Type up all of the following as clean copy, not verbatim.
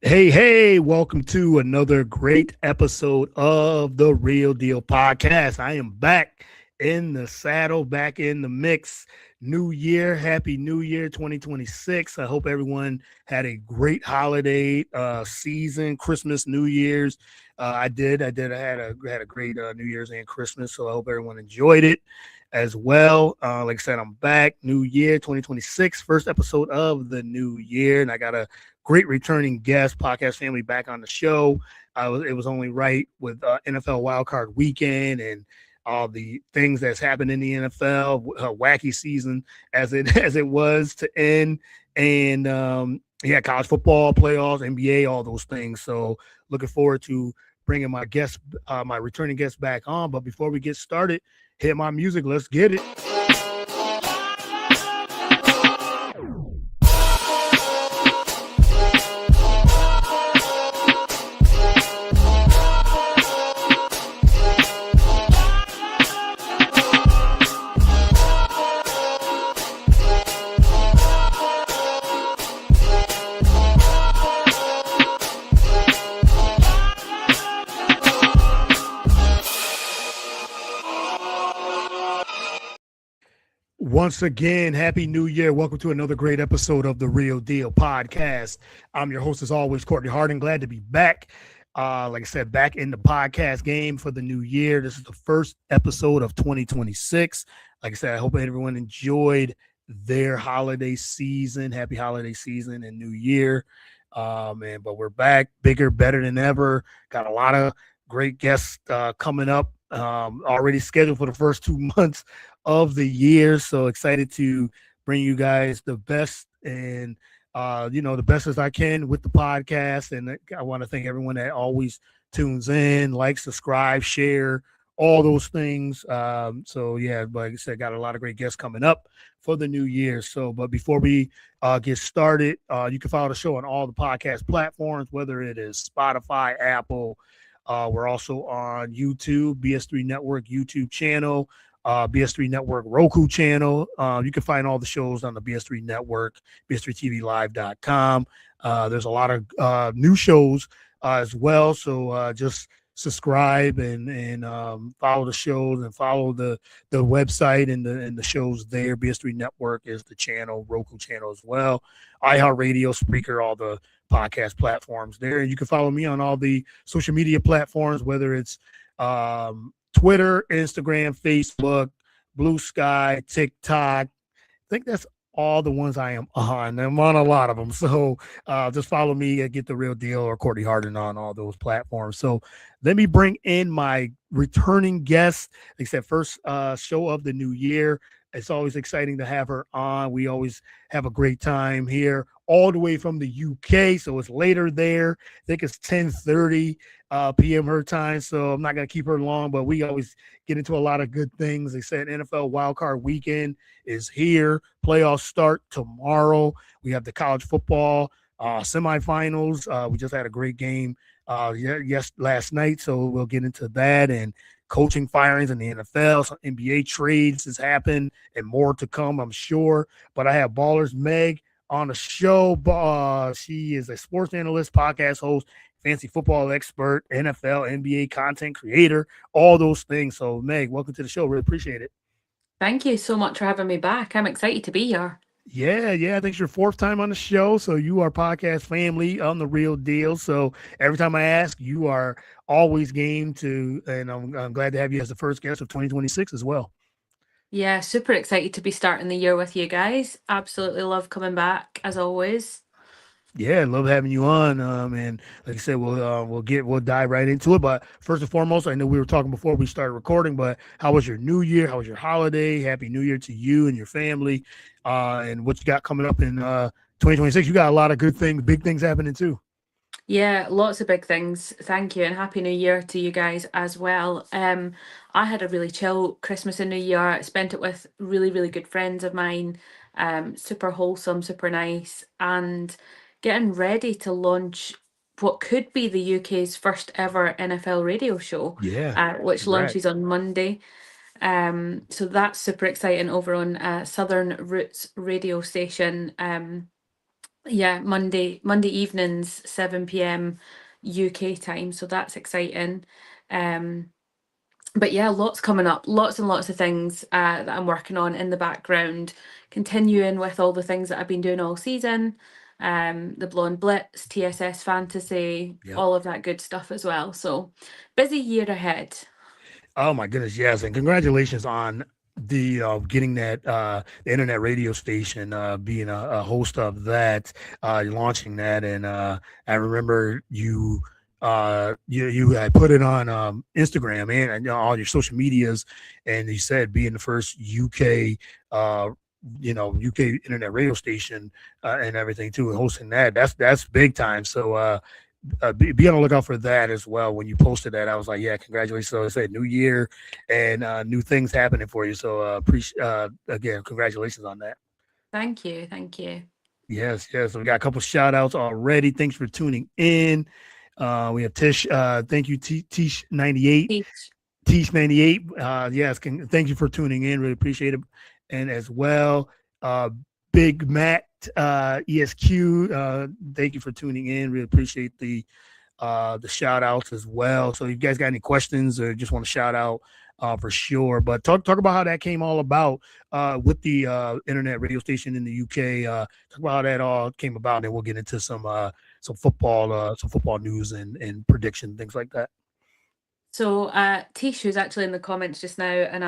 Hey, welcome to another great episode of the Real Deal Podcast. I am back in the saddle, back in the mix. New year, happy new year 2026. I hope everyone had a great holiday season, Christmas, New Year's. I had a great New Year's and Christmas, so I hope everyone enjoyed it as well. Like I said, I'm back, new year 2026, first episode of the new year, and I got a great returning guest, podcast family back on the show. It was only right with NFL Wildcard Weekend and all the things that's happened in the NFL, wacky season as it was to end, and yeah, college football playoffs, NBA, all those things. So looking forward to bringing my returning guest back on. But before we get started, hit my music. Let's get it. Once again, Happy New Year. Welcome to another great episode of the Real Deal Podcast. I'm your host, as always, Courtney Harding. Glad to be back. Like I said, back in the podcast game for the new year. This is the first episode of 2026. Like I said, I hope everyone enjoyed their holiday season. Happy holiday season and new year. But we're back, bigger, better than ever. Got a lot of great guests coming up. Already scheduled for the first 2 months of the year. So excited to bring you guys the best and the best as I can with the podcast. And I want to thank everyone that always tunes in, like, subscribe, share, all those things. So yeah, but like I said, got a lot of great guests coming up for the new year. So, but before we get started, you can follow the show on all the podcast platforms, whether it is Spotify, Apple. We're also on YouTube, BS3 Network YouTube channel, BS3 Network Roku channel. You can find all the shows on the BS3 Network, BS3TVLive.com. There's a lot of new shows as well. So just subscribe and follow the shows and follow the website and the shows there. BS3 Network is the channel, Roku channel as well. iHeartRadio, Spreaker, all the podcast platforms there. You can follow me on all the social media platforms, whether it's Twitter, Instagram, Facebook, Blue Sky, TikTok. I think that's all the ones I am on. I'm on a lot of them. So just follow me at Get the Real Deal or Courtney Harden on all those platforms. So let me bring in my returning guest. Like I said, first show of the new year. It's always exciting to have her on. We always have a great time here, all the way from the UK. So it's later there. I think it's 10:30 p.m. her time. So I'm not going to keep her long, but we always get into a lot of good things. They said NFL Wildcard Weekend is here. Playoffs start tomorrow. We have the college football semifinals. We just had a great game last night. So we'll get into that and coaching firings in the NFL, some NBA trades has happened, and more to come, I'm sure. But I have Ballers Meg on the show. She is a sports analyst, podcast host, fancy football expert, NFL, NBA content creator, all those things. So, Meg, welcome to the show. Really appreciate it. Thank you so much for having me back. I'm excited to be here. Yeah. I think it's your fourth time on the show. So you are podcast family on the Real Deal. So every time I ask, you are always game to, and I'm glad to have you as the first guest of 2026 as well. Yeah, super excited to be starting the year with you guys. Absolutely love coming back as always. Yeah, love having you on. And like I said, we'll dive right into it. But first and foremost, I know we were talking before we started recording, but how was your New Year? How was your holiday? Happy New Year to you and your family. And what you got coming up in 2026? You got a lot of good things, big things happening too. Yeah, lots of big things. Thank you, and happy new year to you guys as well. I had a really chill Christmas and New Year. I spent it with really, really good friends of mine. Super wholesome, super nice, and getting ready to launch what could be the UK's first ever NFL radio show, Yeah, which congrats. launches on Monday. So that's super exciting over on Southern Roots radio station. Yeah, Monday evenings, 7 p.m. UK time. So that's exciting. Um, but yeah, lots coming up, lots and lots of things that I'm working on in the background, continuing with all the things that I've been doing all season, the Blonde Blitz, TSS Fantasy, Yep. all of that good stuff as well. So busy year ahead. Oh my goodness, yes, and congratulations on the getting that the internet radio station, being a host of that, launching that, and I remember you had put it on Instagram and all your social medias, and you said being the first UK UK internet radio station and everything too, and hosting that, that's big time. So be on the lookout for that as well. When you posted that, I was like, yeah, congratulations. So I said new year and new things happening for you. So appreciate again, congratulations on that. Thank you. Thank you. Yes, yes. So we got a couple shout outs already. Thanks for tuning in. We have Tish. Thank you, Tish 98. Peace. Tish 98. Yes, thank you for tuning in. Really appreciate it. And as well, uh, Big Matt ESQ. Thank you for tuning in. Really appreciate the shout outs as well. So if you guys got any questions or just want to shout out, for sure. But talk about how that came all about with the internet radio station in the UK. Talk about how that all came about, and then we'll get into some football news and prediction things like that. So, Tish, who's actually in the comments just now, and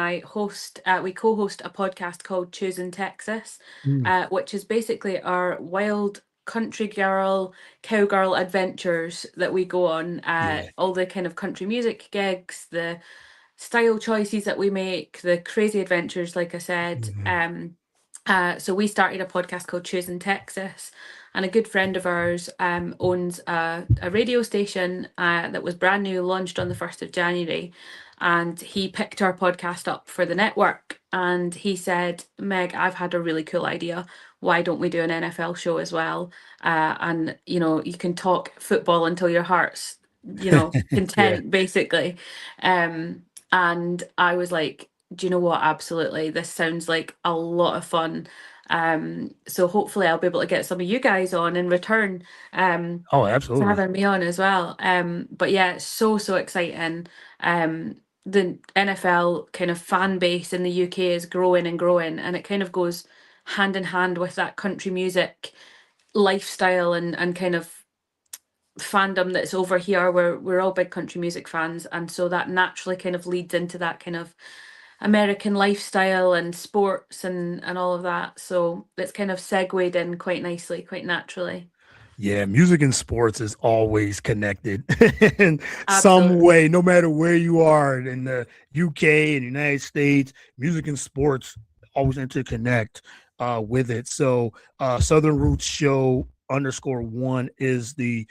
we co-host a podcast called Choosing Texas, Mm, which is basically our wild country girl, cowgirl adventures that we go on, yeah. all the kind of country music gigs, the style choices that we make, the crazy adventures, like I said. Mhm. So we started a podcast called Choosing Texas, and a good friend of ours owns a radio station that was brand new, launched on the 1st of January, and he picked our podcast up for the network. And he said, Meg, I've had a really cool idea. Why don't we do an NFL show as well? And you can talk football until your heart's Yeah. content, basically. And I was like, do you know what? Absolutely. This sounds like a lot of fun. So hopefully I'll be able to get some of you guys on in return Oh, for absolutely. having me on as well. But yeah, it's so, so exciting. The NFL kind of fan base in the UK is growing and growing, and it kind of goes hand in hand with that country music lifestyle and kind of fandom that's over here. We're all big country music fans, and so that naturally kind of leads into that kind of American lifestyle and sports and all of that. So it's kind of segued in quite nicely, quite naturally. Yeah, music and sports is always connected in some Absolutely. way, no matter where you are in the UK and United States. Music and sports always interconnect with it. So, Southern Roots Show _1 is the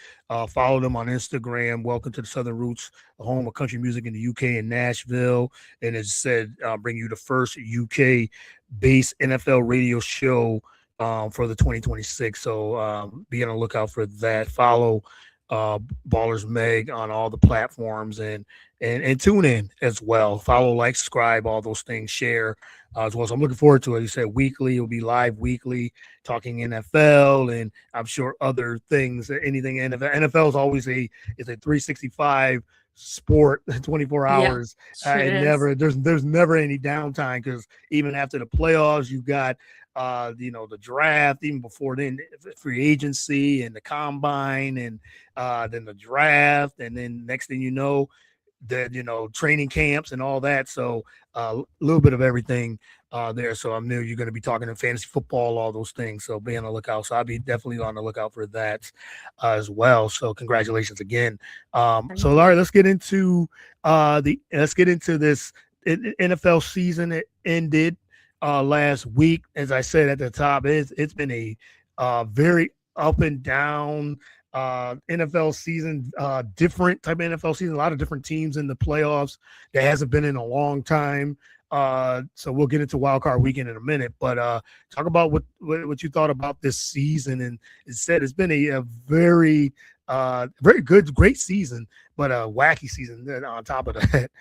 follow them on Instagram. Welcome to the Southern Roots, the home of country music in the UK in Nashville, and as said, bring you the first UK based NFL radio show for the 2026. So be on the lookout for that. Follow Ballers Meg on all the platforms and tune in as well. Follow, like, subscribe, all those things. Share as well. So I'm looking forward to it. You said weekly. It'll be live weekly, talking NFL and I'm sure other things. Anything NFL. NFL is always a 365 sport 24 Yeah, hours. sure And is. never there's never any downtime because even after the playoffs you got the draft, even before then, free agency and the combine, and then the draft, and then next thing you know, training camps and all that. So a little bit of everything there. So I'm new. You're going to be talking in fantasy football, all those things. So be on the lookout. So I'll be definitely on the lookout for that as well. So congratulations again. So Thank all you. right, let's get into this NFL season. It ended last week. As I said at the top, it's been a very up and down NFL season, different type of NFL season. A lot of different teams in the playoffs that hasn't been in a long time. So we'll get into wild card weekend in a minute, but talk about what you thought about this season. And it said it's been a very very good, great season, but a wacky season on top of that.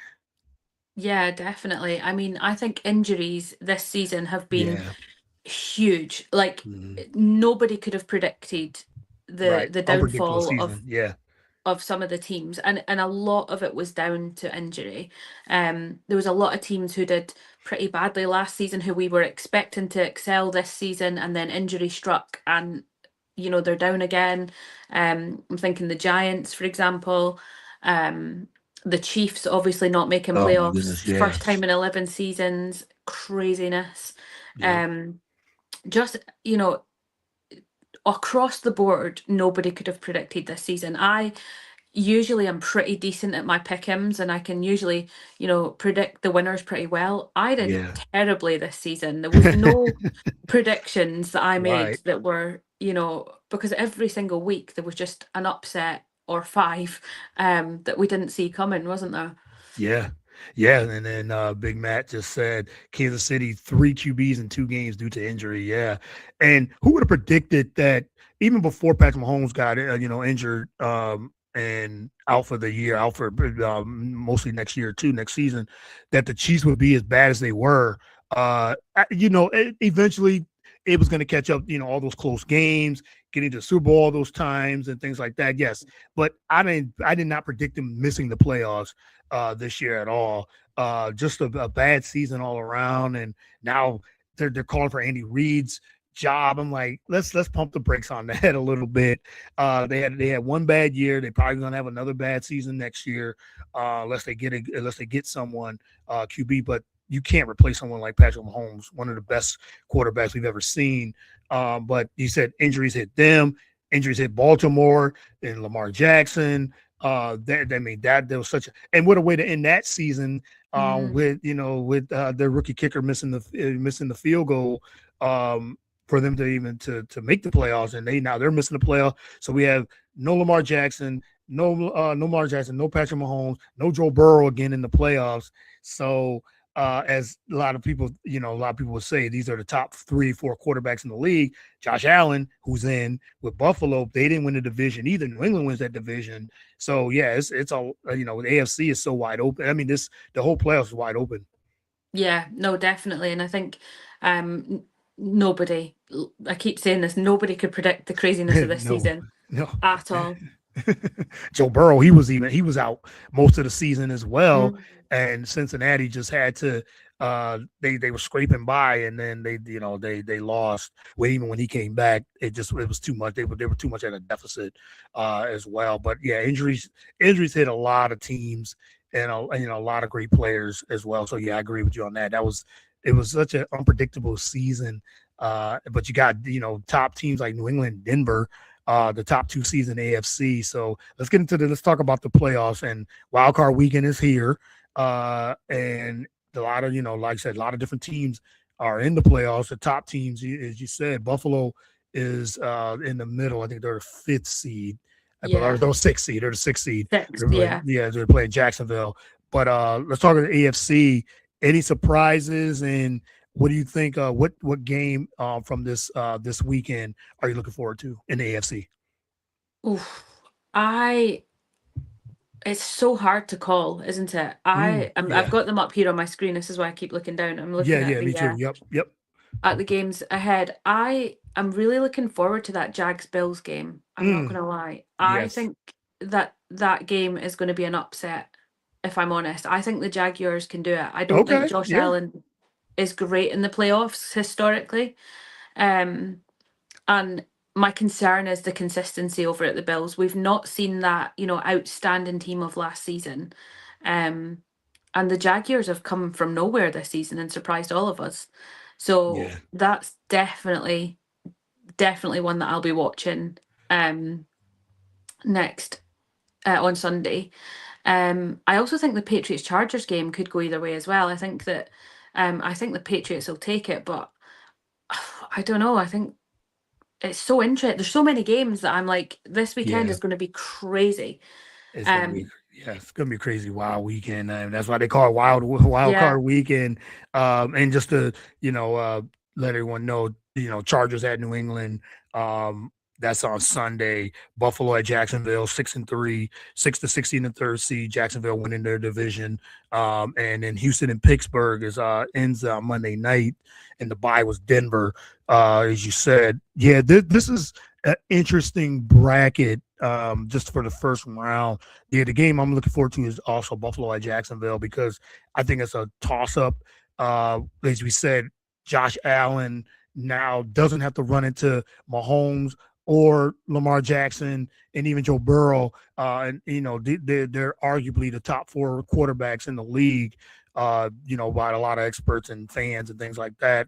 Yeah, definitely. I mean, I think injuries this season have been Yeah. huge. Like Mhm. nobody could have predicted Right. the Unpredictable downfall season. Yeah. of some of the teams, and a lot of it was down to injury. There was a lot of teams who did pretty badly last season who we were expecting to excel this season, and then injury struck, and they're down again. I'm thinking the Giants, for example. The Chiefs obviously not making Oh my goodness. playoffs, Yeah. first time in 11 seasons, craziness. Yep. Um, just across the board, nobody could have predicted this season. I usually I'm pretty decent at my pick'ems and I can usually, predict the winners pretty well. I did Yeah. terribly this season. There was no predictions that I made Right. that were, because every single week there was just an upset or five that we didn't see coming, wasn't there? Yeah. Yeah. And then Big Matt just said Kansas City, 3 QBs in 2 games due to injury. Yeah. And who would have predicted that even before Patrick Mahomes got injured and out for the year, out for mostly next year too, next season, that the Chiefs would be as bad as they were. Eventually it was going to catch up, all those close games, getting to the Super Bowl all those times and things like that. Yes. But I did not predict them missing the playoffs this year at all. Just a bad season all around, and now they're calling for Andy Reid's job. I'm like, let's pump the brakes on that a little bit. They had one bad year. They're probably gonna have another bad season next year, unless they get someone QB. But you can't replace someone like Patrick Mahomes, one of the best quarterbacks we've ever seen. But you said injuries hit them, injuries hit Baltimore and Lamar Jackson. That I mean that there was such a, and what a way to end that season Mm, with their rookie kicker missing the field goal for them to even to make the playoffs, and they're missing the playoff. So we have no Lamar Jackson, no Lamar Jackson, no Patrick Mahomes, no Joe Burrow again in the playoffs. So as a lot of people would say, these are the top 3, 4 quarterbacks in the league. Josh Allen, who's in with Buffalo, they didn't win the division either. New England wins that division. So yeah, it's all the AFC is so wide open. I mean, the whole playoffs is wide open. yeah, no, definitely. And I think nobody, I keep saying this, nobody could predict the craziness of this No, season no. at all. Joe Burrow, he was out most of the season as well, Mm, and Cincinnati just had to. They were scraping by, and then they lost. Well, even when he came back, it was too much. They were too much at a deficit as well. But yeah, injuries hit a lot of teams and a lot of great players as well. So yeah, I agree with you on that. It was such an unpredictable season. But you got top teams like New England, Denver, the top 2 seeds in AFC. So let's talk about the playoffs, and wild card weekend is here. And a lot of, like I said, a lot of different teams are in the playoffs. The top teams, as you said, Buffalo is in the middle. I think they're the 5th seed. But yeah, they're 6th seed. They're the 6th seed. six, yeah. They're playing Jacksonville. But let's talk about the AFC. Any surprises, and what do you think? What game from this weekend are you looking forward to in the AFC? Oof. I It's so hard to call, isn't it? I've Yeah. got them up here on my screen. This is why I keep looking down. I'm Yeah, looking yeah, me too. Yep, yep. at the games ahead. I am really looking forward to that Jags Bills game. I'm not Mm, gonna lie. I yes. think that game is going to be an upset. If I'm honest, I think the Jaguars can do it. I don't think Okay. Josh Yeah. Allen is great in the playoffs historically. Um, and my concern is the consistency over at the Bills. We've not seen that, outstanding team of last season. Um, and the Jaguars have come from nowhere this season and surprised all of us. So Yeah. that's definitely one that I'll be watching um, next on Sunday. I also think the Patriots Chargers game could go either way as well. I think the Patriots will take it, but I don't know. I think it's so interesting. There's so many games that I'm like, this weekend Yeah. is going to be crazy. It's gonna be Um, yeah, it's gonna be a crazy wild weekend. And that's why they call it wild yeah, card weekend. And just to, let everyone know, Chargers at New England. That's on Sunday. Buffalo at Jacksonville, 6-3, 6-60 in the third seed. Jacksonville winning their division. And then Houston and Pittsburgh is ends on Monday night, and the bye was Denver, as you said. Yeah, this is an interesting bracket. Just for the first round. Yeah, the game I'm looking forward to is also Buffalo at Jacksonville because I think it's a toss up. As we said, Josh Allen now doesn't have to run into Mahomes or Lamar Jackson and even Joe Burrow. And they're arguably the top four quarterbacks in the league. By a lot of experts and fans and things like that.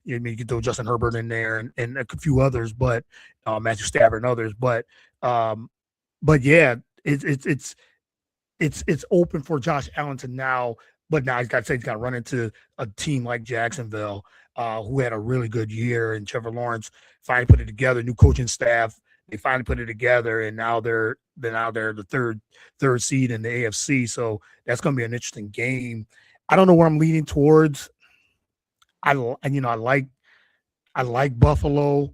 You could throw Justin Herbert in there and a few others, but Matthew Stafford and others. Um, but yeah, it's open for Josh Allen to now, but now he's got to run into a team like Jacksonville, who had a really good year, and Trevor Lawrence finally put it together. New coaching staff, they finally put it together, and now they're the third seed in the AFC. So that's going to be an interesting game. I don't know where I'm leaning towards. I like Buffalo.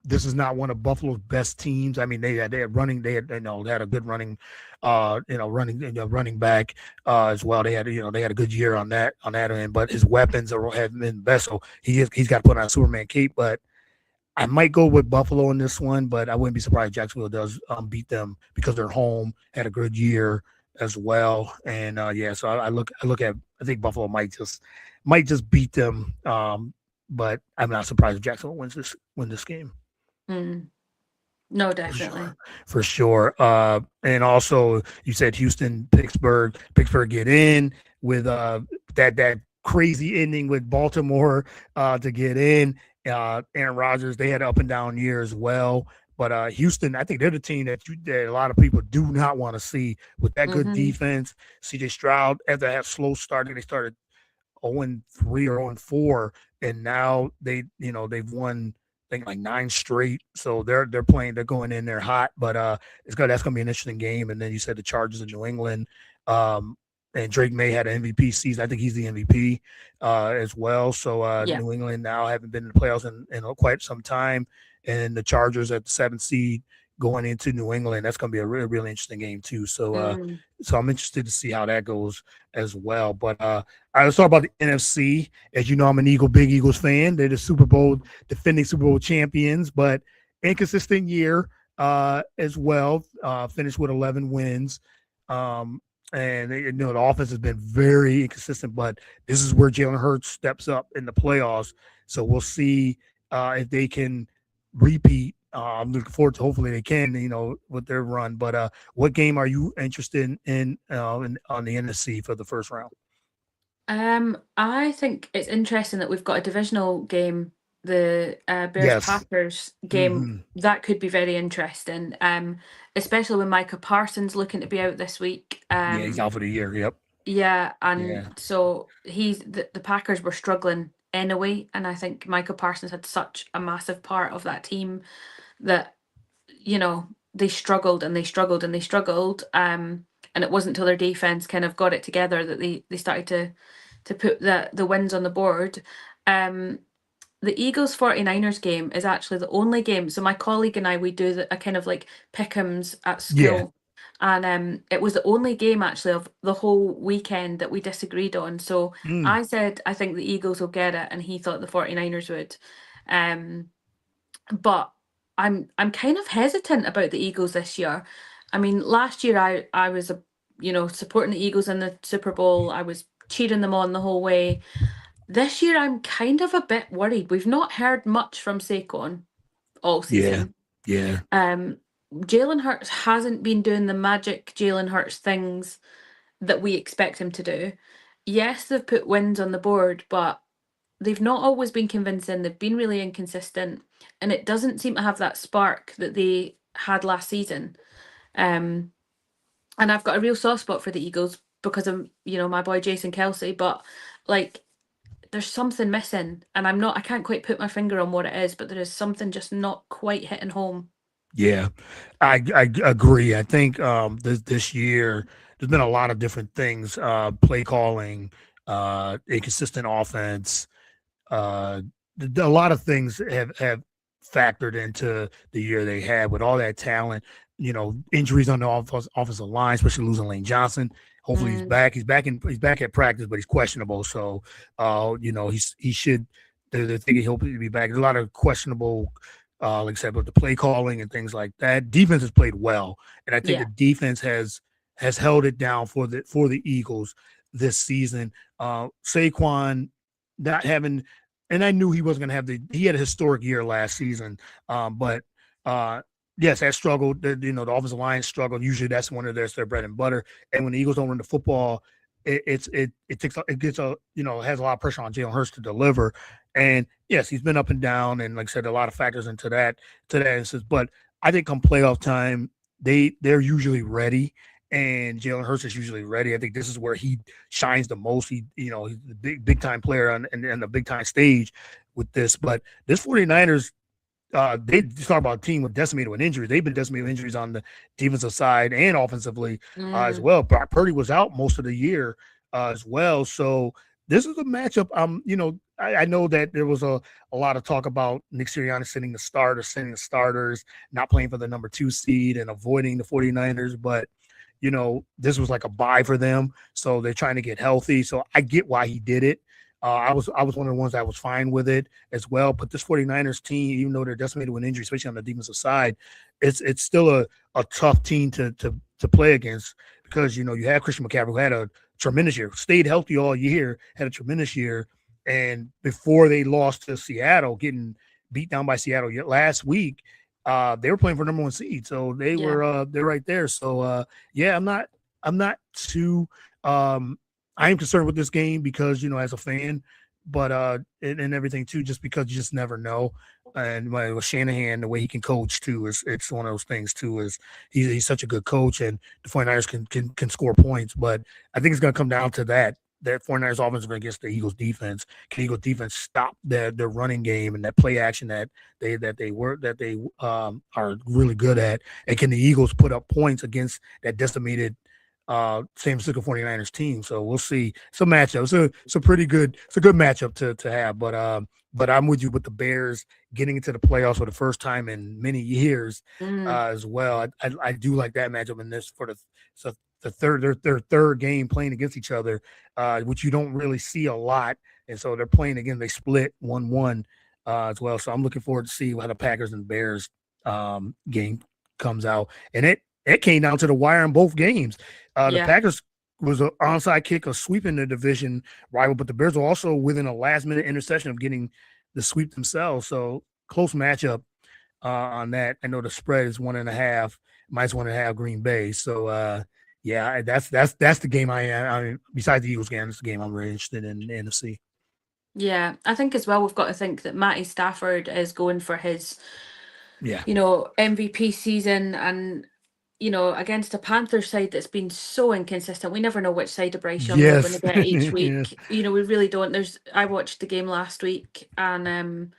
This is not one of Buffalo's best teams. I mean, they had running, they had a good running back as well. They had a good year on that end, but his weapons have been best. So he's got to put on a Superman cape. But I might go with Buffalo in this one, but I wouldn't be surprised if Jacksonville does beat them because they're home, had a good year as well. And so I think Buffalo might just beat them. But I'm not surprised if Jacksonville win this game. Mm. No, definitely. For sure. And also you said Houston, Pittsburgh get in with that crazy ending with Baltimore to get in. Aaron Rodgers, they had an up and down year as well. But Houston, I think they're the team that a lot of people do not want to see with that good defense. CJ Stroud, after that slow start, they started 0-3 or 0-4, and now they've won I think like 9 straight. So they're going in there hot, but that's gonna be an interesting game. And then you said the Chargers in New England. And Drake May had an MVP season. I think he's the MVP as well. So New England now haven't been in the playoffs in quite some time. And the Chargers at the 7th seed going into New England. That's going to be a really, really interesting game too. So so I'm interested to see how that goes as well. But all right, let's talk about the NFC. As you know, I'm an big Eagles fan. They're the defending Super Bowl champions, but inconsistent year as well. Finished with 11 wins. And the offense has been very inconsistent, but this is where Jalen Hurts steps up in the playoffs. So we'll see if they can repeat. I'm looking forward to. Hopefully they can, with their run. But what game are you interested in on the NFC for the first round? I think it's interesting that we've got a divisional game, the Bears-Packers game. That could be very interesting, especially when Micah Parsons looking to be out this week. He's out for the year. Yep. Yeah, and so the Packers were struggling anyway, and I think Micah Parsons had such a massive part of that team that they struggled and they struggled and they struggled. And it wasn't until their defense kind of got it together that they started to put the wins on the board. The Eagles 49ers game is actually the only game. So my colleague and I, we do a kind of like pick'ems at school. Yeah. And it was the only game actually of the whole weekend that we disagreed on. So I said, I think the Eagles will get it. And he thought the 49ers would. But I'm kind of hesitant about the Eagles this year. I mean, last year I was, supporting the Eagles in the Super Bowl. I was cheering them on the whole way. This year, I'm kind of a bit worried. We've not heard much from Saquon all season. Yeah. Jalen Hurts hasn't been doing the magic Jalen Hurts things that we expect him to do. Yes, they've put wins on the board, but they've not always been convincing. They've been really inconsistent, and it doesn't seem to have that spark that they had last season. And I've got a real soft spot for the Eagles because of, my boy Jason Kelce, but there's something missing, and I can't quite put my finger on what it is, but there is something just not quite hitting home. Yeah, I agree. I think this year there's been a lot of different things, play calling, inconsistent offense, a lot of things have factored into the year they had with all that talent. Injuries on the offensive line, especially losing Lane Johnson. Hopefully he's Mm, back. He's back at practice, but he's questionable. So, he should. They're thinking he'll be back. There's a lot of questionable, like I said, with the play calling and things like that. Defense has played well, and I think the yeah. defense has held it down for the Eagles this season. Saquon not having, and I knew he wasn't going to have he had a historic year last season, but uh, yes, that struggled. The offensive line struggled. Usually, that's one of their bread and butter. And when the Eagles don't run the football, it gets has a lot of pressure on Jalen Hurts to deliver. And yes, he's been up and down, and like I said, a lot of factors into that instance. But I think come playoff time, they're usually ready, and Jalen Hurts is usually ready. I think this is where he shines the most. He's the big time player on the big time stage with this. But this 49ers, they talk about a team with decimated with injuries. They've been decimated with injuries on the defensive side and offensively as Mm, well. Brock Purdy was out most of the year as well. So this is a matchup. I know that there was a lot of talk about Nick Sirianni sending the starters, not playing for the number 2 seed and avoiding the 49ers. But this was like a bye for them. So they're trying to get healthy. So I get why he did it. I was one of the ones that was fine with it as well. But this 49ers team, even though they're decimated with injury, especially on the defensive side, it's still a tough team to play against because you have Christian McCaffrey who had a tremendous year, stayed healthy all year, had a tremendous year, and before they lost to Seattle, getting beat down by Seattle last week, they were playing for number 1 seed, so yeah. they're right there. So yeah, I'm not too I am concerned with this game because as a fan, but and everything too, just because you just never know. And with Shanahan, the way he can coach too is it's one of those things too. Is he's such a good coach, and the 49ers can score points. But I think it's going to come down to that 49ers offense against the Eagles defense. Can Eagles defense stop their running game and that play action that they are really good at? And can the Eagles put up points against that decimated San Francisco 49ers team? So we'll see. It's a matchup. It's a good matchup to have. But I'm with you with the Bears getting into the playoffs for the first time in many years Mm, as well. I do like that matchup in this for the third their third game playing against each other, which you don't really see a lot. And so they're playing again. They split 1-1 as well. So I'm looking forward to see how the Packers and Bears game comes out. And it came down to the wire in both games. The yeah. Packers was an onside kick, a sweep in the division rival, but the Bears were also within a last minute interception of getting the sweep themselves. So close matchup on that. I know the spread is 1.5, minus 1.5 Green Bay. So yeah, that's the game I mean, besides the Eagles game, it's the game I'm really interested in the NFC. Yeah, I think as well we've got to think that Matty Stafford is going for his, Yeah. MVP season, and against a Panthers side that's been so inconsistent. We never know which side of Bryce Young we're going to Yes. get each Yes. week. We really don't. I watched the game last week, and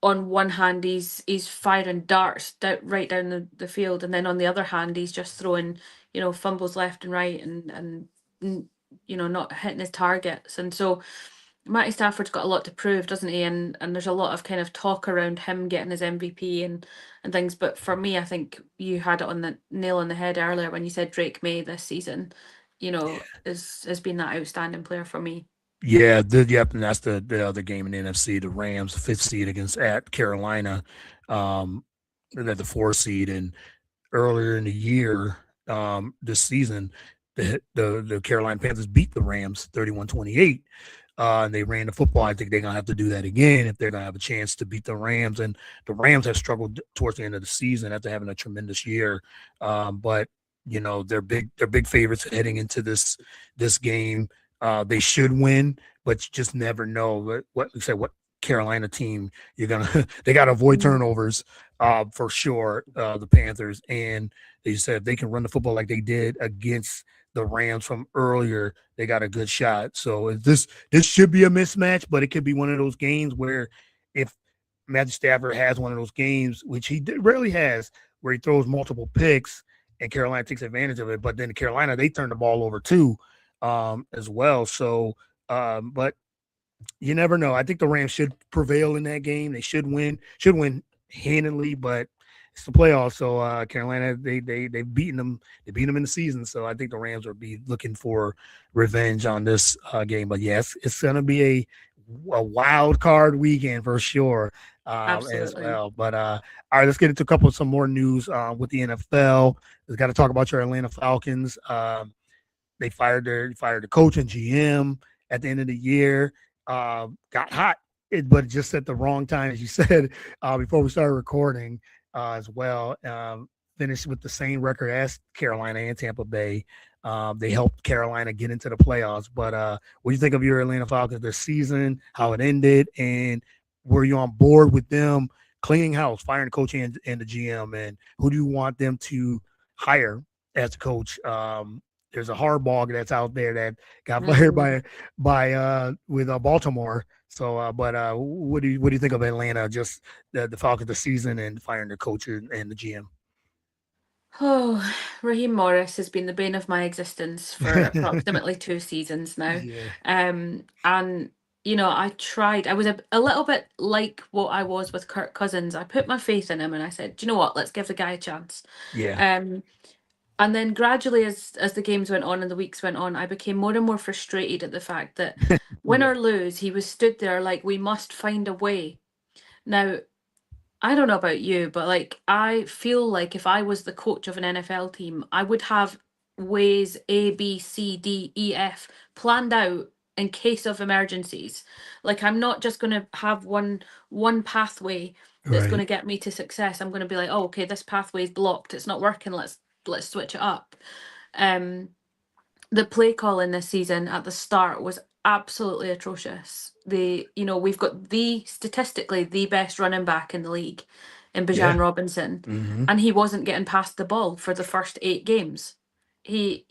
on one hand he's firing darts right down the field, and then on the other hand he's just throwing fumbles left and right, and not hitting his targets. And so Matty Stafford's got a lot to prove, doesn't he? And there's a lot of kind of talk around him getting his MVP and things. But for me, I think you had it on the nail on the head earlier when you said Drake May this season, has been that outstanding player for me. Yeah, yep, and that's the other game in the NFC. The Rams, the 5th seed against at Carolina, um, they're the 4th seed, and earlier in the year, this season, the Carolina Panthers beat the Rams 31-28. And they ran the football. I think they're gonna have to do that again if they're gonna have a chance to beat the Rams. And the Rams have struggled towards the end of the season after having a tremendous year. But they're big favorites heading into this game. They should win, but you just never know what Carolina team you're gonna. They got to avoid Mm. turnovers for sure. The Panthers, and they said if they can run the football like they did against the Rams from earlier, they got a good shot. So this should be a mismatch, but it could be one of those games where if Matthew Stafford has one of those games, which rarely has, where he throws multiple picks and Carolina takes advantage of it, but then Carolina, they turn the ball over too as well. So, but you never know. I think the Rams should prevail in that game. They should win handily, but it's the playoffs. So Carolina, they've beaten them. They beat them in the season. So I think the Rams will be looking for revenge on this game. But yes, it's gonna be a wild card weekend for sure, as Absolutely. well. But all right, let's get into some more news with the NFL. We've got to talk about your Atlanta Falcons. They fired the coach and GM at the end of the year. Got hot, but just at the wrong time, as you said before we started recording as well. Finished with the same record as Carolina and Tampa Bay. They helped Carolina get into the playoffs. But what do you think of your Atlanta Falcons this season? How it ended, and were you on board with them cleaning house, firing the coach and the GM? And who do you want them to hire as a coach? There's a Harbaugh that's out there that got fired Mm. by with Baltimore. So, but what do you think of Atlanta? Just the Falcons, the season, and firing the coach and the GM. Oh, Raheem Morris has been the bane of my existence for approximately 2 seasons now. Yeah. And I tried. I was a little bit like what I was with Kirk Cousins. I put my faith in him and I said, "Do you know what? Let's give the guy a chance." Yeah. Um, and then gradually, as the games went on and the weeks went on, I became more and more frustrated at the fact that win Yeah. or lose, he was stood there like we must find a way. Now, I don't know about you, but like I feel like if I was the coach of an NFL team, I would have ways A, B, C, D, E, F planned out in case of emergencies. Like I'm not just going to have one pathway that's going Right. to get me to success. I'm going to be like, "Oh, okay, this pathway is blocked. It's not working. Let's switch it up." Um the play calling this season at the start was absolutely atrocious. We've got the statistically the best running back in the league in Yeah. Bijan Robinson, Mm-hmm. and he wasn't getting past the ball for the first 8 games. He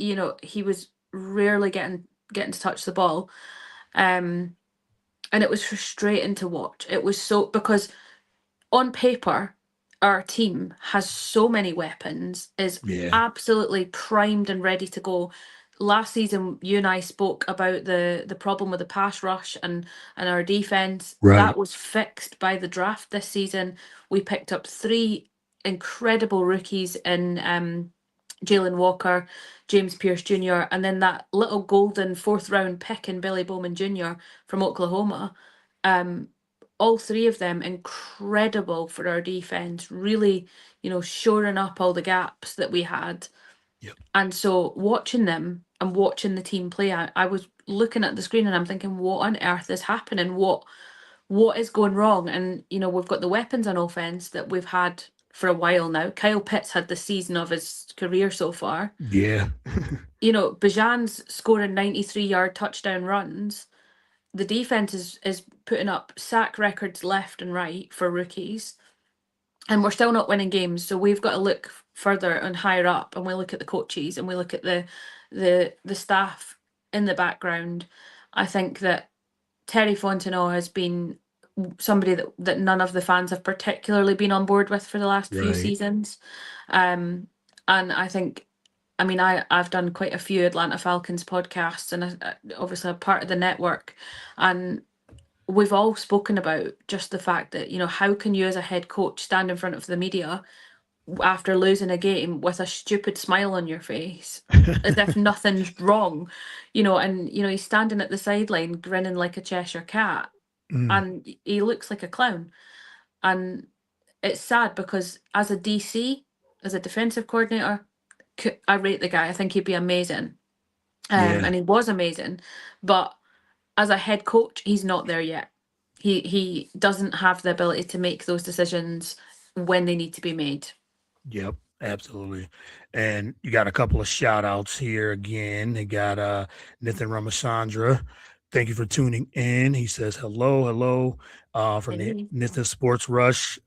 was rarely getting to touch the ball. Um and it was frustrating to watch. It was so because on paper, our team has so many weapons, is Yeah. absolutely primed and ready to go. Last season, you and I spoke about the problem with the pass rush and our defense. Right. That was fixed by the draft this season. We picked up three incredible rookies in Jalen Walker, James Pierce Jr., and then that little golden fourth round pick in Billy Bowman Jr. from Oklahoma. Um, all three of them incredible for our defense, really, shoring up all the gaps that we had. Yep. And so watching them and watching the team play, I was looking at the screen and I'm thinking, what on earth is happening? What is going wrong? And we've got the weapons on offense that we've had for a while now. Kyle Pitts had the season of his career so far. Yeah. Bajan's scoring 93-yard touchdown runs. The defense is putting up sack records left and right for rookies, and we're still not winning games. So we've got to look further and higher up, and we look at the coaches and we look at the staff in the background. I think that Terry Fontenot has been somebody that none of the fans have particularly been on board with for the last few Right. seasons. And I think, I mean, I've done quite a few Atlanta Falcons podcasts, and obviously a part of the network, and we've all spoken about just the fact that how can you as a head coach stand in front of the media after losing a game with a stupid smile on your face as if nothing's wrong, and he's standing at the sideline grinning like a Cheshire cat, Mm. and he looks like a clown. And it's sad because as a DC, as a defensive coordinator, I rate the guy. I think he'd be amazing. Yeah. And he was amazing. But as a head coach, he's not there yet. He doesn't have the ability to make those decisions when they need to be made. Yep, absolutely. And you got a couple of shout outs here again. They got Nathan Ramachandra. Thank you for tuning in. He says hello from the Hey. Nathan Sports Rush.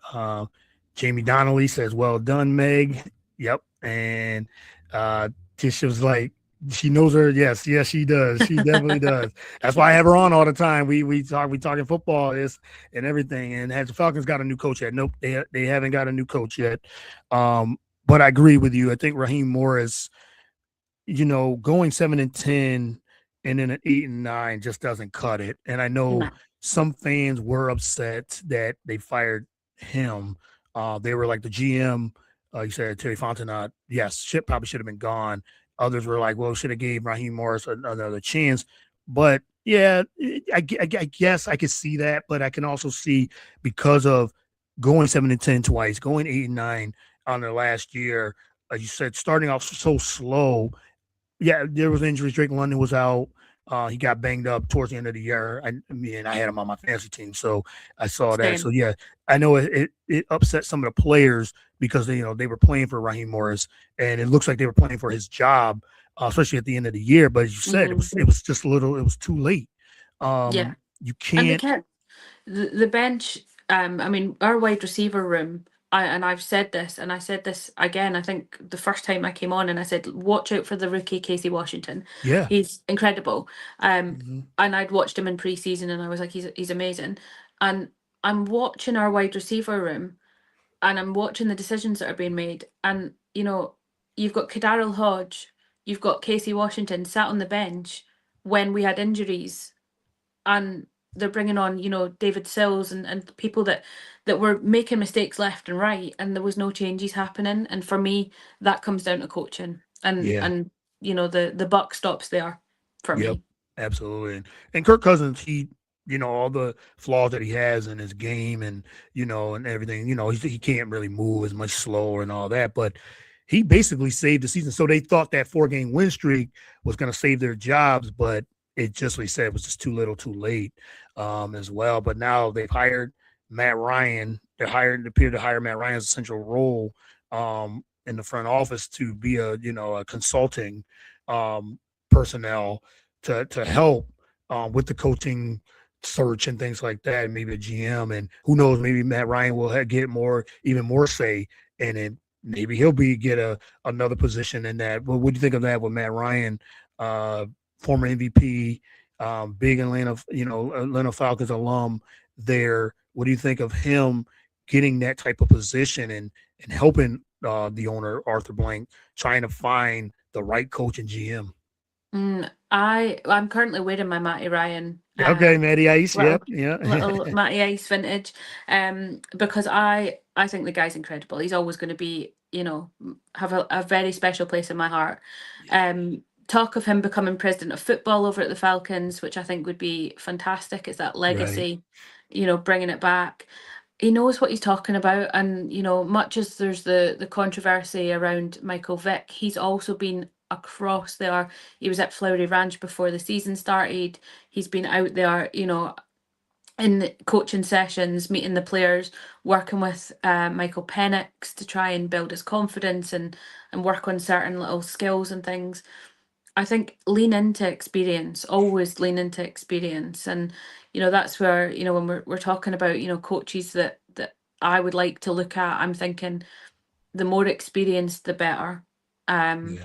Jamie Donnelly says, well done, Meg. Yep. And Tisha was like, she knows her. Yes, she does. She definitely does. That's why I have her on all the time. We talking football is and everything. And has the Falcons got a new coach yet? Nope, they haven't got a new coach yet. But I agree with you. I think Raheem Morris, going 7-10 and then an 8-9 just doesn't cut it. And I know No. some fans were upset that they fired him. They were like the GM. You said Terry Fontenot. Yes, probably should have been gone. Others were like, well, should have gave Raheem Morris another chance. But yeah, I guess I could see that. But I can also see because of going 7-10 twice, going 8-9 on their last year. You said starting off so slow. Yeah, there was injuries. Drake London was out. He got banged up towards the end of the year. I had him on my fantasy team, so I saw that. So Same. yeah, I know it upset some of the players because they were playing for Raheem Morris, and it looks like they were playing for his job, especially at the end of the year. But as you said, Hmm. it was just a little. It was too late. Yeah. You And they can't. kept the bench. I mean, our wide receiver room. And I've said this, and I said this again. I think the first time I came on, and I said, "Watch out for the rookie Casey Washington. Yeah. He's incredible." Um, Mm-hmm. and I'd watched him in preseason, and I was like, "He's amazing." And I'm watching our wide receiver room, and I'm watching the decisions that are being made. And you've got Kadarrell Hodge, you've got Casey Washington sat on the bench when we had injuries, and they're bringing on David Sills and people that were making mistakes left and right, and there was no changes happening. And for me, that comes down to coaching, and Yeah. the buck stops there for Yep, me. absolutely. And Kirk Cousins, all the flaws that he has in his game and, and everything, he can't really move as much slower and all that, but he basically saved the season. So they thought that 4-game win streak was going to save their jobs, but it just, like said, was just too little too late as well. But now they've hired Matt Ryan. Appear to hire Matt Ryan as a central role in the front office to be a consulting personnel to help with the coaching search and things like that. Maybe a GM, and who knows, maybe Matt Ryan will get even more say in it. Maybe he'll get another position in that. But what do you think of that with Matt Ryan, former MVP, big Atlanta Falcons alum there? What do you think of him getting that type of position and helping the owner Arthur Blank trying to find the right coach and GM? I'm currently wearing my Matty Ryan Okay, Matty Ice. little Yep. Yeah. little Matty Ice vintage, because I think the guy's incredible. He's always going to be, have a very special place in my heart. Yeah. Talk of him becoming president of football over at the Falcons, which I think would be fantastic. It's that Right. legacy, bringing it back. He knows what he's talking about, and much as there's the controversy around Michael Vick, he's also been across there. He was at Flowery Ranch before the season started. He's been out there, in the coaching sessions, meeting the players, working with Michael Penix to try and build his confidence and work on certain little skills and things. I think lean into experience, always lean into experience. And, that's where, when we're talking about, coaches that I would like to look at, I'm thinking the more experienced, the better. Um,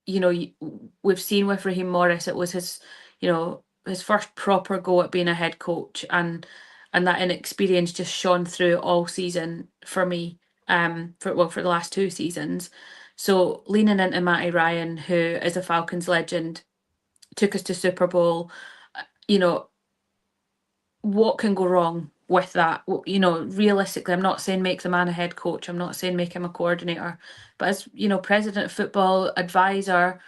Yeah. we've seen with Raheem Morris, it was his first proper go at being a head coach, and that inexperience just shone through all season for me. For the last 2 seasons. So leaning into Matty Ryan, who is a Falcons legend, took us to Super Bowl. You know what can go wrong with that? Realistically, I'm not saying make the man a head coach. I'm not saying make him a coordinator, but as president of football, advisor,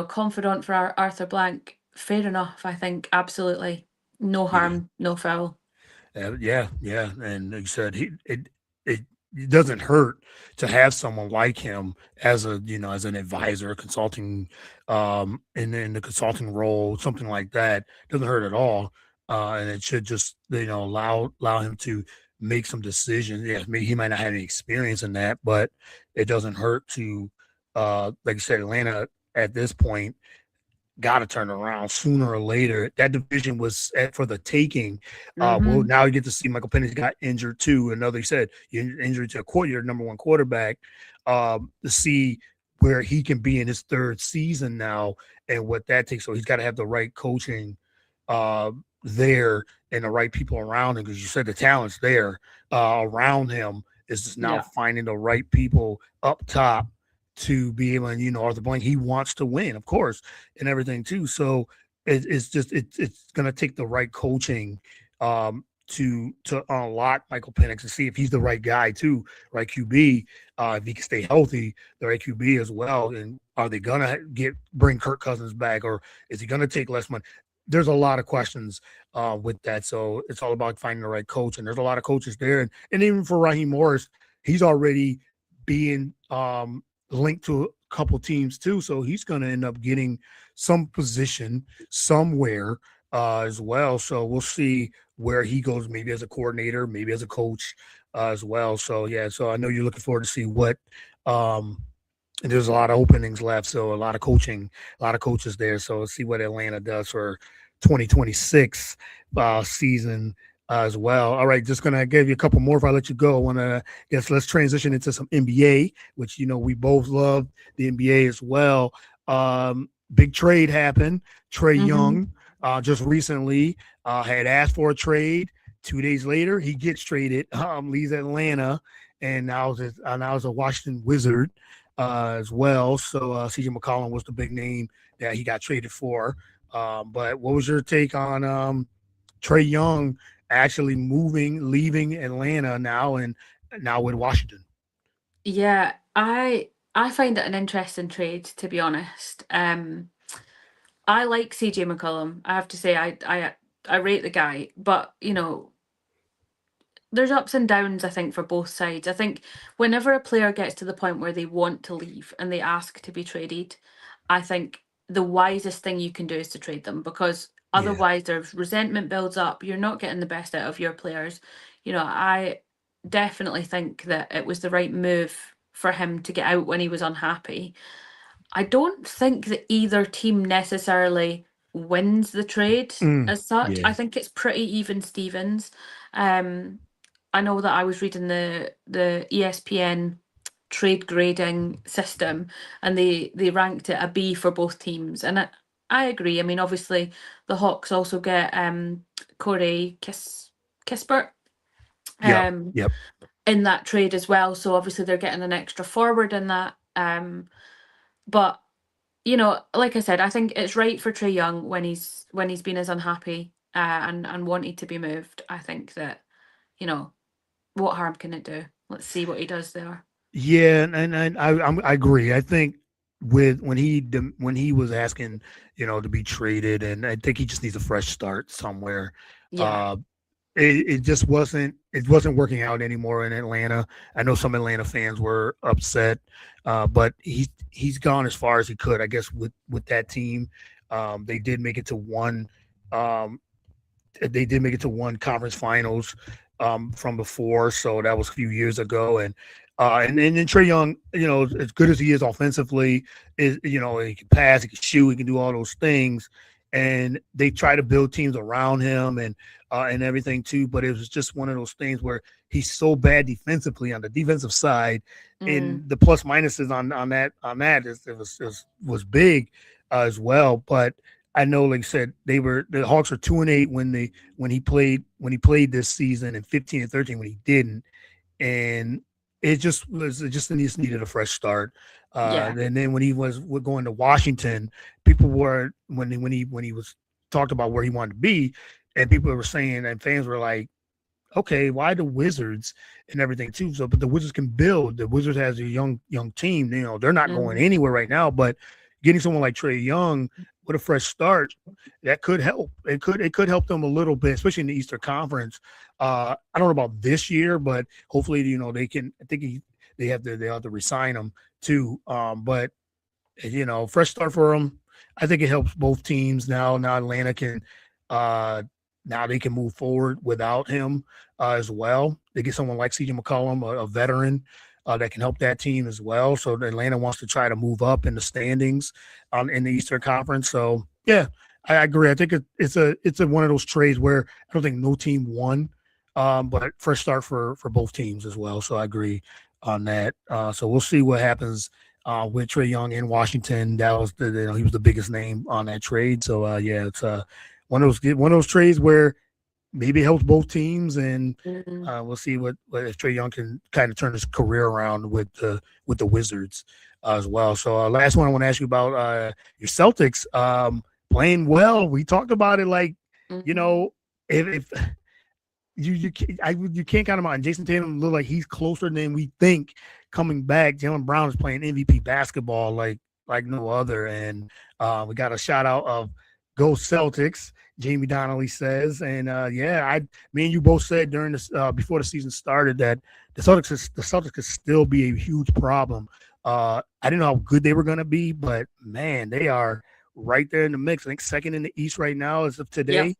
confidant for Arthur Blank, fair enough. I think absolutely no Yeah. harm, no foul. Yeah. And like you said, it doesn't hurt to have someone like him as as an advisor, consulting, in the consulting role, something like that. Doesn't hurt at all. And it should just, allow him to make some decisions. Yeah, maybe he might not have any experience in that, but it doesn't hurt to, like you said, Atlanta at this point got to turn around sooner or later. That division was for the taking. Well, Mm-hmm. now you get to see Michael Penix got injured too. Another, you said, you injured to your number one quarterback. To see where he can be in his third season now and what that takes. So he's got to have the right coaching uh, there and the right people around him, because you said the talent's there around him. Is just now Yeah. finding the right people up top to be able, and Arthur Blank, he wants to win, of course, and everything too. So it's just it's going to take the right coaching to unlock Michael Penix and see if he's the right guy too, right QB. If he can stay healthy, the right QB as well. And are they gonna bring Kirk Cousins back, or is he gonna take less money? There's a lot of questions with that. So it's all about finding the right coach. And there's a lot of coaches there. And even for Raheem Morris, he's already being linked to a couple teams too. So he's going to end up getting some position somewhere as well. So we'll see where he goes, maybe as a coordinator, maybe as a coach as well. So yeah, so I know you're looking forward to see what and there's a lot of openings left, so a lot of coaches there. So let's see what Atlanta does for 2026 season as well. All right, just gonna give you a couple more if I let you go. I want to let's transition into some NBA, which we both love the NBA as well. Big trade happened. Trae Mm-hmm. Young just recently had asked for a trade. 2 days later, he gets traded, leaves Atlanta, and now is a Washington Wizard as well. So CJ McCollum was the big name that he got traded for. But what was your take on Trae Young actually leaving Atlanta now, and now with Washington? Yeah, I find it an interesting trade, to be honest. I like CJ McCollum. I have to say, I rate the guy, but there's ups and downs, I think, for both sides. I think whenever a player gets to the point where they want to leave and they ask to be traded, I think the wisest thing you can do is to trade them, because Yeah. otherwise there's resentment builds up. You're not getting the best out of your players. I definitely think that it was the right move for him to get out when he was unhappy. I don't think that either team necessarily wins the trade as such. Yeah. I think it's pretty even Stevens. Um, I know that I was reading the ESPN trade grading system, and they ranked it a B for both teams, and I agree. I mean, obviously, the Hawks also get Corey Kispert Yep. um, Yep. in that trade as well. So obviously, they're getting an extra forward in that. But like I said, I think it's right for Trae Young when he's been as unhappy and wanted to be moved. I think that you know what harm can it do? Let's see what he does there. Yeah, and I agree. I think with when he was asking, to be traded, and I think he just needs a fresh start somewhere. Yeah. Uh, it just wasn't working out anymore in Atlanta. I know some Atlanta fans were upset, but he's gone as far as he could, I guess, with that team. They did make it to one. Um, they did make it to one conference finals from before, so that was a few years ago. And then Trae Young, as good as he is offensively, he can pass, he can shoot, he can do all those things. And they try to build teams around him and everything too. But it was just one of those things where he's so bad defensively on the defensive side, Mm, and the plus minuses on that was big as well. But I know, like I said, the Hawks are 2-8 when he played this season, and 15-13 when he didn't, and it just needed a fresh start. yeah. And then when he was going to Washington, people were when he was talked about where he wanted to be, and people were saying, and fans were like, okay, why the Wizards and everything too? So, but the Wizards can build. The Wizards has a young team. They're not going Mm, anywhere right now. But getting someone like Trae Young with a fresh start, that could help. It could help them a little bit, especially in the Eastern Conference. I don't know about this year, but hopefully, they can. I think they have to resign him too. But fresh start for him. I think it helps both teams now. Now Atlanta can uh now they can move forward without him as well. They get someone like CJ McCollum, a veteran, that can help that team as well. So Atlanta wants to try to move up in the standings in the Eastern Conference. So yeah, I agree. I think it's a one of those trades where I don't think no team won, but fresh start for both teams as well. So I agree on that. So we'll see what happens with Trae Young in Washington. That was he was the biggest name on that trade. So yeah, it's one of those trades where maybe it helps both teams, and mm, we'll see what if Trae Young can kind of turn his career around with the Wizards as well. So last one I want to ask you about your Celtics playing well. We talked about it like you mhm. know if you can't count him out. And Jason Tatum look like he's closer than we think coming back. Jalen Brown is playing MVP basketball like no other. And we got a shout out of Go Celtics. Jamie Donnelly says, and yeah, me and you both said during this before the season started that the Celtics could still be a huge problem. I didn't know how good they were going to be, but man, they are right there in the mix. I think second in the East right now as of Yep. today,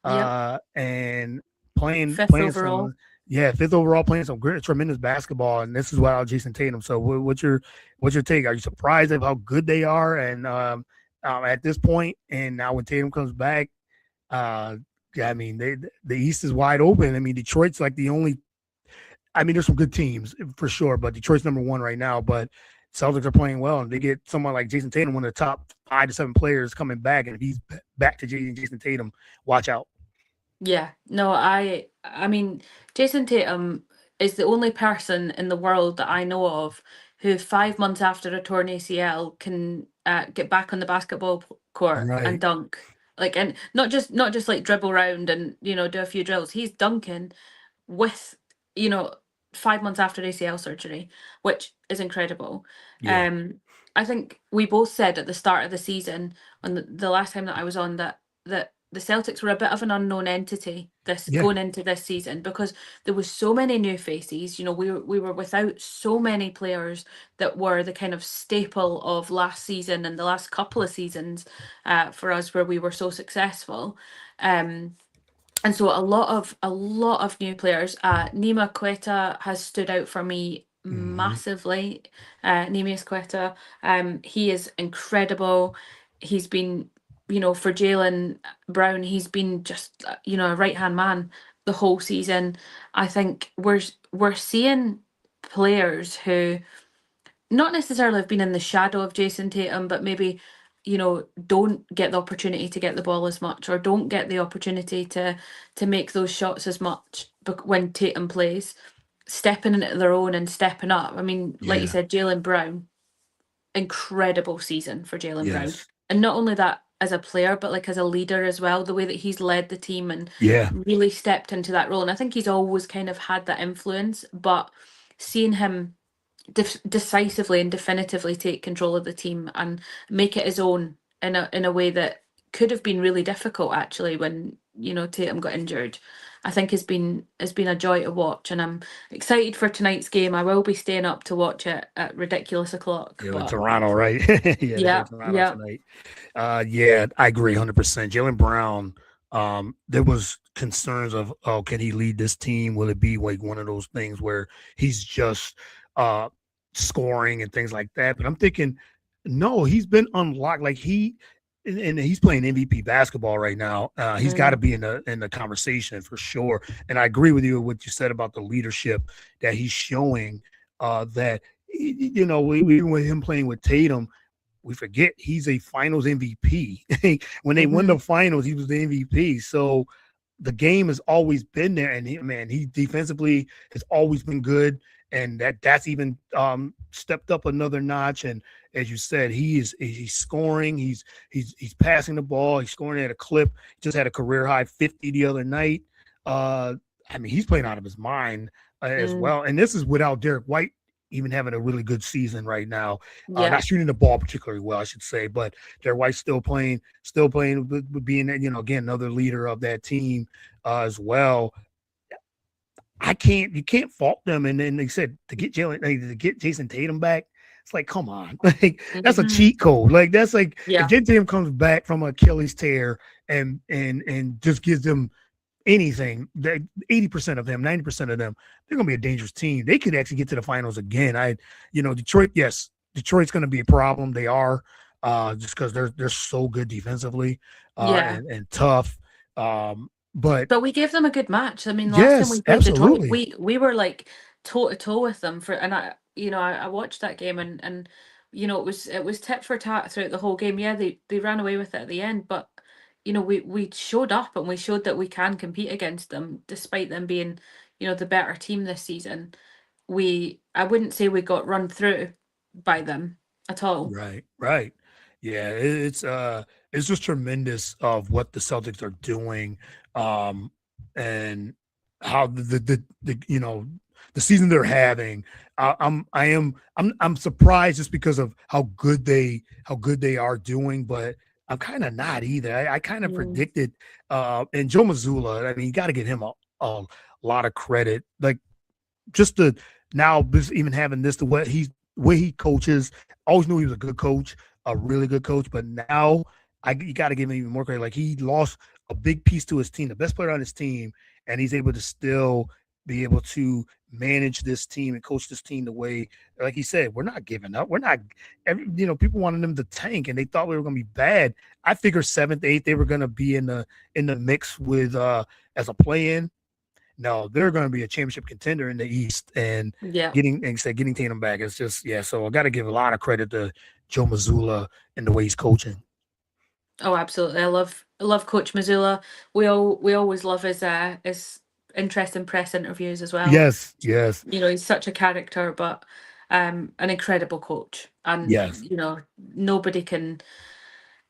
Yep. and playing Fifth playing some overall. yeah, fifth overall, playing some great tremendous basketball, and this is without Jason Tatum. So what's your take? Are you surprised of how good they are and at this point? And now when Tatum comes back, uh I mean the East is wide open. I mean Detroit's like the only. I mean there's some good teams for sure, but Detroit's number one right now. But Celtics are playing well, and they get someone like Jason Tatum, one of the top 5 to 7 players coming back, and if he's back to Jason Tatum, watch out. Yeah, no, I mean, Jason Tatum is the only person in the world that I know of who 5 months after a torn ACL can get back on the basketball court and Right. dunk. Like, and not just like dribble around and do a few drills. He's dunking with, you know, 5 months after ACL surgery, which is incredible. Yeah. Um, I think we both said at the start of the season, on the last time that I was on, that the Celtics were a bit of an unknown entity this Yeah. going into this season because there was so many new faces. We were without so many players that were the kind of staple of last season and the last couple of seasons for us where we were so successful. Um, and so a lot of new players. Nima Quetta has stood out for me Hmm. massively. Neemias Quetta, he is incredible. He's been, for Jalen Brown, he's been just a right hand man the whole season. I think we're seeing players who not necessarily have been in the shadow of Jason Tatum, but maybe, don't get the opportunity to get the ball as much or don't get the opportunity to make those shots as much when Tatum plays, stepping into their own and stepping up. I mean, like you Yeah. said, Jalen Brown, incredible season for Jalen Brown. Yes. And not only that as a player, but like as a leader as well, the way that he's led the team and Yeah. really stepped into that role. And I think he's always kind of had that influence, but seeing him decisively and definitively take control of the team and make it his own in a way that could have been really difficult actually when Tatum got injured. I think has been a joy to watch, and I'm excited for tonight's game. I will be staying up to watch it at ridiculous o'clock. Yeah, in But Toronto, right? Yeah, they play yeah, Toronto yeah, tonight. Yeah, I agree 100%. Jalen Brown, there was concerns of, oh, can he lead this team? Will it be like one of those things where he's just uh scoring and things like that? But I'm thinking, no, he's been unlocked. Like and he's playing MVP basketball right now. He's got to mm, be in the conversation for sure. And I agree with you what you said about the leadership that he's showing. That even with him playing with Tatum, we forget he's a Finals MVP. When they won the hmm Finals, he was the MVP. So the game has always been there, and he defensively has always been good, and that's even stepped up another notch. And as you said, he's scoring, he's passing the ball, he's scoring at a clip. He just had a career high 50 the other night. Uh, I mean, he's playing out of his mind as mm, well, and this is without Derek White even having a really good season right now. yeah, Not shooting the ball particularly well, I should say, but Derek White's still playing with being, again, another leader of that team as well. You can't fault them. And then they said to get Jason Tatum back. It's like, come on, like that's a hmm cheat code. Like that's like if yeah, Jason Tatum comes back from Achilles tear and just gives them anything, that 80% of them, 90% of them, they're gonna be a dangerous team. They could actually get to the finals again. Detroit, yes, Detroit's gonna be a problem. They are just because they're so good defensively yeah. and tough. But But we gave them a good match. I mean, last time we yes, played Detroit, absolutely. we were like toe to toe with them and I watched that game and it was tit for tat throughout the whole game. Yeah, they ran away with it at the end, but we showed up and we showed that we can compete against them despite them being, the better team this season. I wouldn't say we got run through by them at all. Right, right. Yeah, it's just tremendous of what the Celtics are doing. And how the the season they're having. I'm surprised just because of how good they are doing, but I'm kind of not either. I kind of Mm, predicted, and Joe Mazzulla. I mean, you got to give him a lot of credit. Like just to now just even having this, the way he coaches. Always knew he was a good coach, a really good coach, but now you got to give him even more credit. Like he lost a big piece to his team, the best player on his team, and he's able to still be able to manage this team and coach this team the way, like he said, we're not giving up. We're not, people wanted them to tank, and they thought we were going to be bad. I figured seventh, eighth, they were going to be in the mix with as a play in. No, they're going to be a championship contender in the East, and yeah. getting Tatum back. It's just So I got to give a lot of credit to Joe Mazzulla and the way he's coaching. Oh, absolutely. I love Coach Missoula. We always love his interesting press interviews as well. Yes, yes, You know, he's such a character, but an incredible coach. And yes. you know, nobody can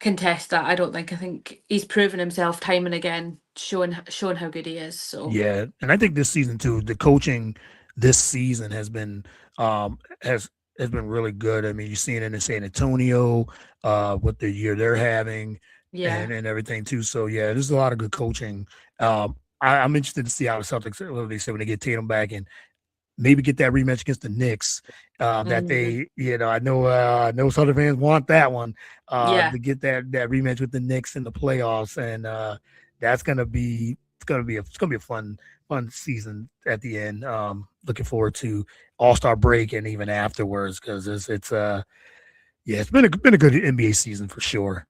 contest that. I don't think. I think he's proven himself time and again, showing how good he is. So Yeah, and I think this season too, the coaching this season um has been really good. I mean, you're seeing it in San Antonio, what the year they're having, yeah. and everything too. So yeah, there's a lot of good coaching. I'm interested to see how the Celtics, what they say when they get Tatum back, and maybe get that rematch against the Knicks. That Mhm. they, I know Southern fans want that one. Yeah. To get that rematch with the Knicks in the playoffs, and that's gonna be it's gonna be a fun season at the end. Looking forward to All Star break and even afterwards because it's yeah, it's been a good NBA season for sure.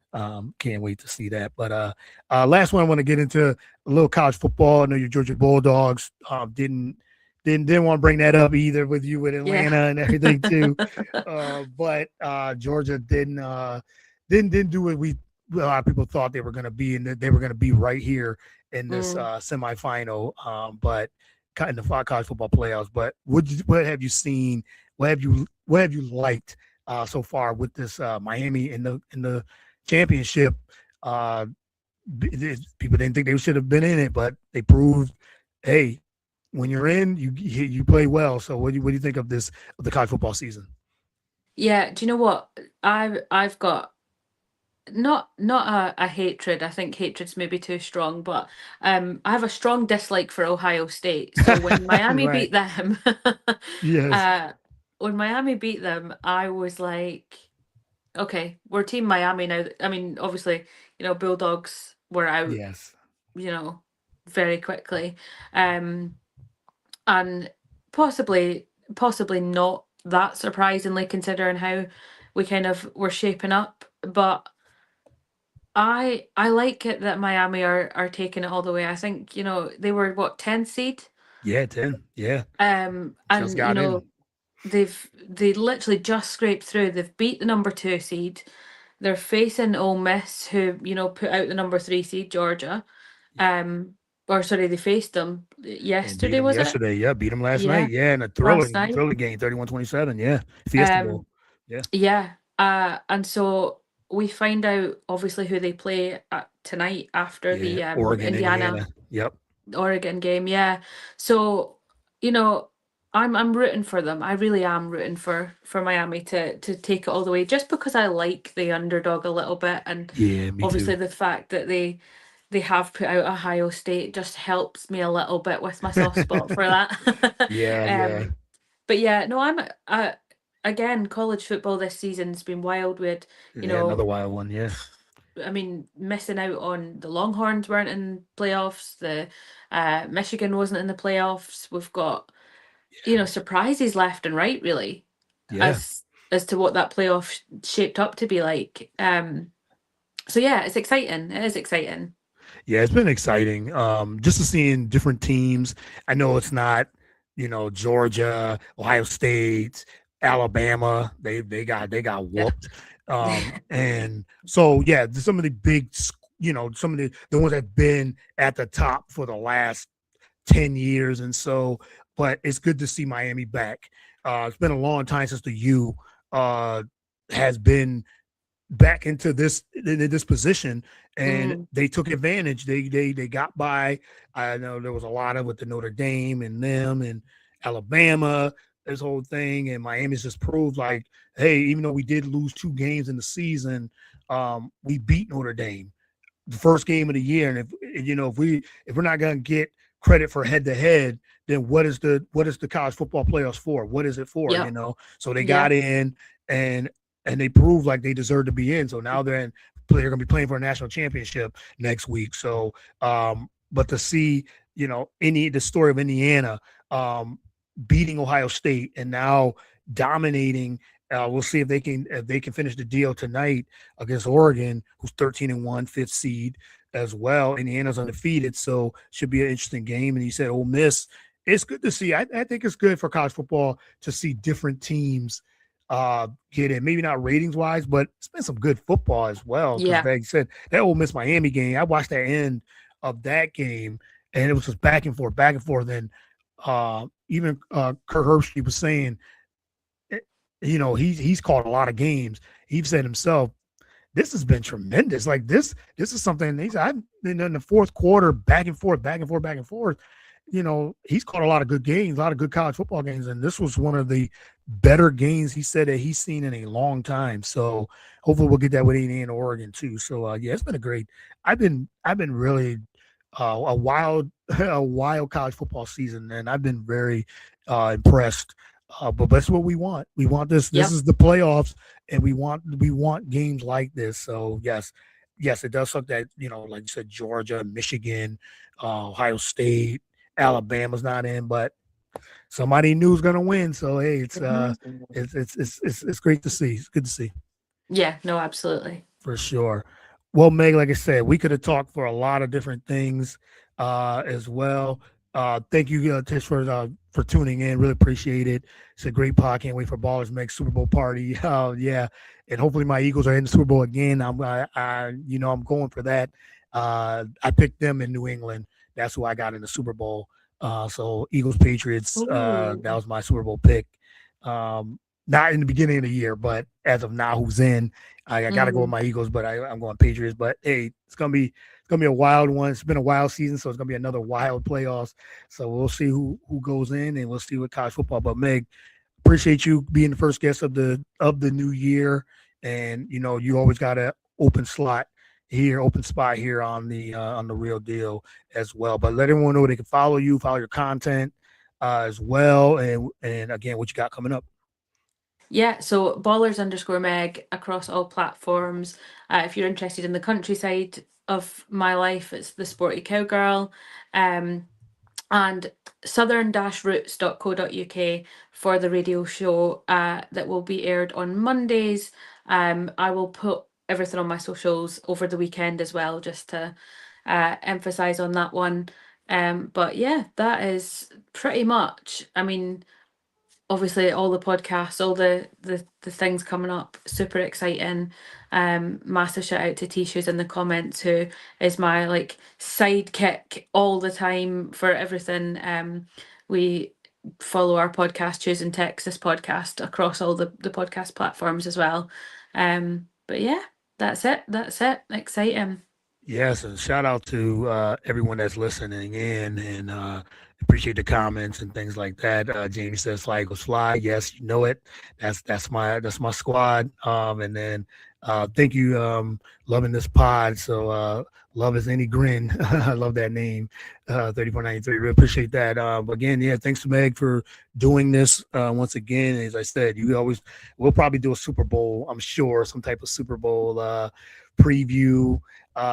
Can't wait to see that. But last one I want to get into a little college football. I know your Georgia Bulldogs didn't want to bring that up either with you with Yeah. Atlanta and everything too. But Georgia didn't do what a lot of people thought they were going to be, and that they were going to be right here in this Mm. semifinal. But in the college football playoffs. But what have you seen? What have you liked so far with this Miami in the championship? Uh, People didn't think they should have been in it, but they proved, hey, when you're in, you play well. So what do you think of this of the college football season? Yeah. Do you know what? I've got not a hatred. I think hatred's maybe too strong, but I have a strong dislike for Ohio State. So when Miami Right. beat them, Yes. uh, when Miami beat them, I was like, okay, we're Team Miami now. I mean, obviously, you know, Bulldogs were out, Yes. you know, very quickly, um, and possibly not that surprisingly considering how we kind of were shaping up, but. I like it that Miami are taking it all the way. I think, you know, they were what, 10th seed? Yeah. 10. Yeah. Just And you got know, in. they literally just scraped through. They've beat the number 2 seed. They're facing Ole Miss, who, you know, put out the number 3 seed, Georgia. Um, or sorry, they faced them And beat yesterday, them was it? yesterday. Yeah, beat them last Yeah, night. Yeah, in a last night. thrilling game, 31-27. Yeah, Fiesta Bowl. Um, Yeah, yeah. And so we find out obviously who they play tonight after yeah. the Oregon, Indiana Indiana. Yep. Oregon game, yeah. So, you know, I'm rooting for them. I really am rooting for Miami to take it all the way, just because I like the underdog a little bit, and Yeah, me obviously too. the fact that they have put out Ohio State just helps me a little bit with my soft spot for that. Yeah, yeah, um, but yeah, no, I'm again, college football this season's been wild with, you yeah. Another know, wild one. Yeah, I mean, missing out on the Longhorns weren't in playoffs. The Michigan wasn't in the playoffs. We've got, you know, surprises left and right, really, yeah, as to what that playoff shaped up to be like. So yeah, it's exciting. It is exciting. yeah. It's been exciting. Just to seeing different teams. I know it's not, Georgia, Ohio State, Alabama. They got Yeah. whooped. And so yeah, some of the some of the ones that been at the top for the last 10 years. And so, but it's good to see Miami back. It's been a long time since the U uh, has been back into this position, and Mm, they took advantage. They got by. I know there was a lot of with the Notre Dame and them and Alabama, this whole thing, and Miami's just proved like, hey, even though we did lose 2 games in the season, we beat Notre Dame the first game of the year. And if we're not gonna get credit for head to head, then what is the college football playoffs for? What is it for? yep. So they got Yeah. in and they proved like they deserve to be in. So now they're gonna be playing for a national championship next week. So but to see, the story of Indiana beating Ohio State and now dominating. We'll see if they can finish the deal tonight against Oregon, who's 13-1, fifth seed as well. Indiana's undefeated, so should be an interesting game. And he said, Ole Miss. It's good to see. I think it's good for college football to see different teams get in. Maybe not ratings wise, but it's been some good football as well. Because Yeah. like I said, that Ole Miss Miami game, I watched that end of that game, and it was just back and forth, back and forth. And even Kurt Herbstreit was saying, he's called a lot of games. He said himself, this has been tremendous. Like this is something I've been in the fourth quarter, back and forth, back and forth, back and forth. He's caught a lot of good games, a lot of good college football games, and this was one of the better games he said that he's seen in a long time. So hopefully we'll get that with Indiana and Oregon too. So yeah, it's been a great. I've been really a wild a wild college football season, and I've been very impressed. But that's what we want. We want this. This Yep. is the playoffs, and we want games like this. So yes, it does suck that like you said, Georgia, Michigan, Ohio State, Alabama's not in, but somebody new is gonna win. So hey, it's great to see. It's good to see Yeah. No, absolutely. for sure. Well, Meg, like I said, we could have talked for a lot of different things as well. Thank you, Tish, for tuning in. Really appreciate it. It's a great pod. Can't wait for Ballers Meg Super Bowl party. Yeah, and hopefully my Eagles are in the Super Bowl again. I'm going for that. I picked them in New England. That's who I got in the Super Bowl. So Eagles Patriots. That Ooh. was my Super Bowl pick. Not in the beginning of the year, but as of now, who's in? I got to go with Mm, my Eagles, but I'm going Patriots. But hey, it's gonna be a wild one. It's been a wild season, so it's gonna be another wild playoffs. So we'll see who goes in, and we'll see what college football. But Meg, appreciate you being the first guest of the new year, and you always got an open spot here on the Real Deal as well. But let everyone know they can follow you, follow your content as well, and again, what you got coming up. yeah, so ballers_Meg across all platforms. If you're interested in the countryside of my life, it's the sporty cowgirl. Um, and southern-roots.co.uk for the radio show that will be aired on Mondays. I will put everything on my socials over the weekend as well, just to emphasize on that one. But yeah, that is pretty much. I mean, obviously all the podcasts, all the things coming up, super exciting. Massive shout out to Tisha's in the comments, who is my like sidekick all the time for everything. We follow our podcast, Choose and Text this podcast across all the podcast platforms as well. But yeah, that's it. That's it. Exciting. Yes, and shout out to everyone that's listening in, and appreciate the comments and things like that. Jamie says, "Fly Eagles fly." Yes, you know it. That's my squad. And then thank you, loving this pod. So love is any grin. I love that name, 3493. Really appreciate that. Again, yeah, thanks to Meg for doing this once again. As I said, we'll probably do a Super Bowl. I'm sure some type of Super Bowl preview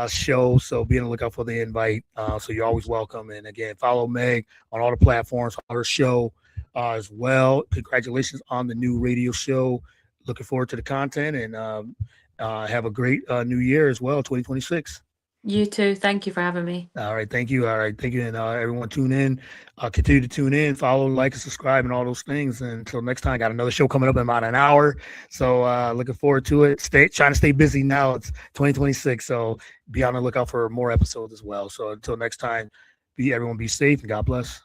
show. So be on the lookout for the invite. So you're always welcome. And again, follow Meg on all the platforms, on her show as well. Congratulations on the new radio show. Looking forward to the content, and have a great new year as well, 2026. You too. Thank you for having me. All right, thank you. All right, thank you, and everyone tune in. Continue to tune in, follow, like, and subscribe, and all those things. And until next time, I got another show coming up in about an hour. So looking forward to it. Trying to stay busy now. It's 2026, so be on the lookout for more episodes as well. So until next time, everyone be safe and God bless.